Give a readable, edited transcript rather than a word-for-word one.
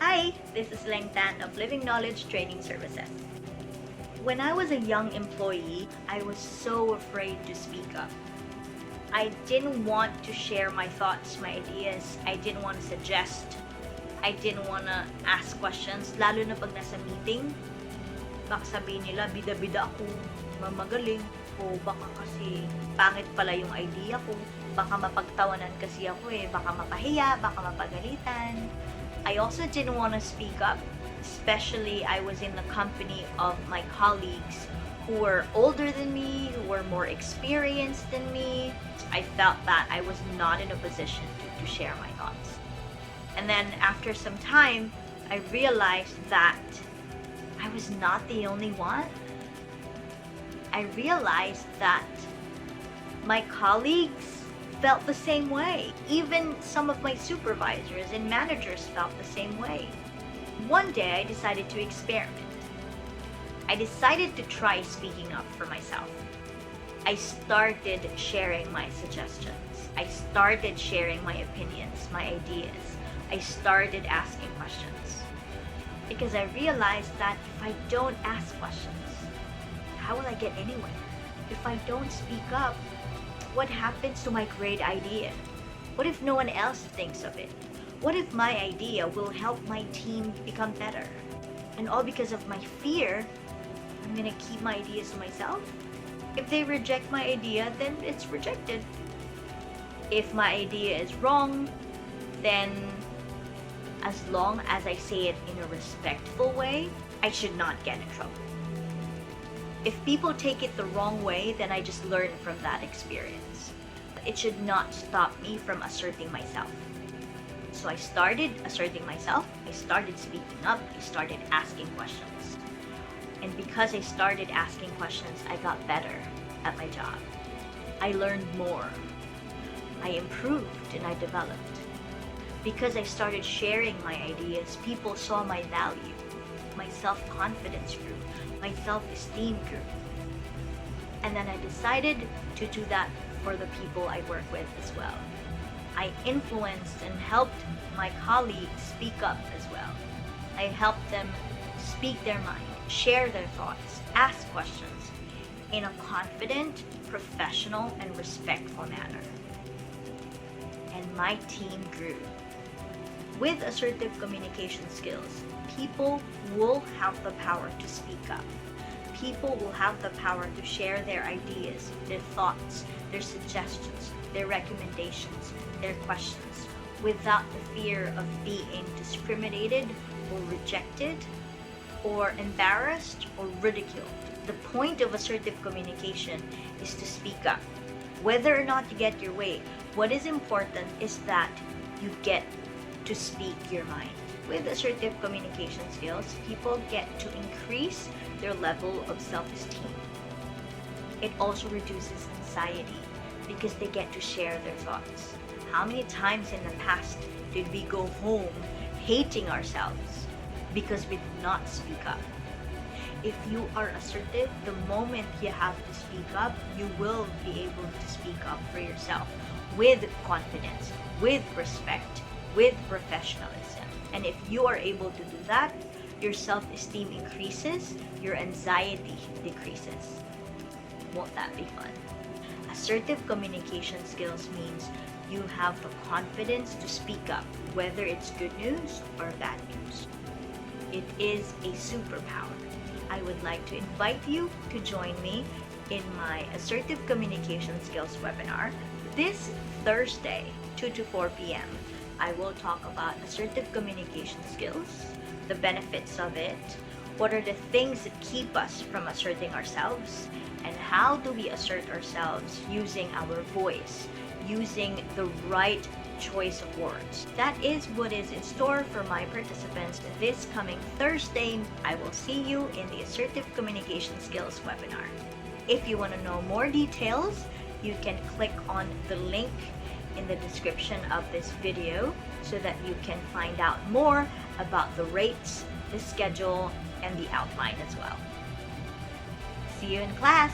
Hi, this is Leng Tan of Living Knowledge Training Services. When I was a young employee, I was so afraid to speak up. I didn't want to share my thoughts, my ideas. I didn't want to suggest. I didn't want to ask questions, lalo na pag nasa meeting. Baka sabihin nila, bida-bida ako, mamagaling, o baka kasi pangit pala yung idea ko, baka mapagtawanan kasi ako baka mapahiya, baka mapagalitan. I also didn't want to speak up, especially I was in the company of my colleagues who were older than me, who were more experienced than me. I felt that I was not in a position to share my thoughts. And then after some time, I realized that I was not the only one. I realized that my colleagues felt the same way. Even some of my supervisors and managers felt the same way. One day I decided to experiment. I decided to try speaking up for myself. I started sharing my suggestions. I started sharing my opinions, my ideas. I started asking questions. Because I realized that if I don't ask questions, how will I get anywhere? If I don't speak up, what happens to my great idea? What if no one else thinks of it? What if my idea will help my team become better? And all because of my fear, I'm gonna keep my ideas to myself? If they reject my idea, then it's rejected. If my idea is wrong, then as long as I say it in a respectful way, I should not get in trouble. If people take it the wrong way, then I just learn from that experience. It should not stop me from asserting myself. So I started asserting myself, I started speaking up, I started asking questions. And because I started asking questions, I got better at my job. I learned more. I improved and I developed. Because I started sharing my ideas, people saw my value. My self-confidence grew. My self-esteem grew. And then I decided to do that for the people I work with as well. I influenced and helped my colleagues speak up as well. I helped them speak their mind, share their thoughts, ask questions in a confident, professional, and respectful manner. And my team grew. With assertive communication skills, people will have the power to speak up. People will have the power to share their ideas, their thoughts, their suggestions, their recommendations, their questions, without the fear of being discriminated or rejected or embarrassed or ridiculed. The point of assertive communication is to speak up. Whether or not you get your way, what is important is that you get to speak your mind. With assertive communication skills, people get to increase their level of self-esteem. It also reduces anxiety because they get to share their thoughts. How many times in the past did we go home hating ourselves because we did not speak up? If you are assertive, the moment you have to speak up, you will be able to speak up for yourself with confidence, with respect, with professionalism. And if you are able to do that, your self-esteem increases, your anxiety decreases. Won't that be fun? Assertive communication skills means you have the confidence to speak up, whether it's good news or bad news. It is a superpower. I would like to invite you to join me in my Assertive Communication Skills webinar this Thursday, 2 to 4 p.m. I will talk about assertive communication skills, the benefits of it, what are the things that keep us from asserting ourselves, and how do we assert ourselves using our voice, using the right choice of words. That is what is in store for my participants this coming Thursday. I will see you in the Assertive Communication Skills webinar. If you want to know more details, you can click on the link in the description of this video so that you can find out more about the rates, the schedule, and the outline as well. See you in class!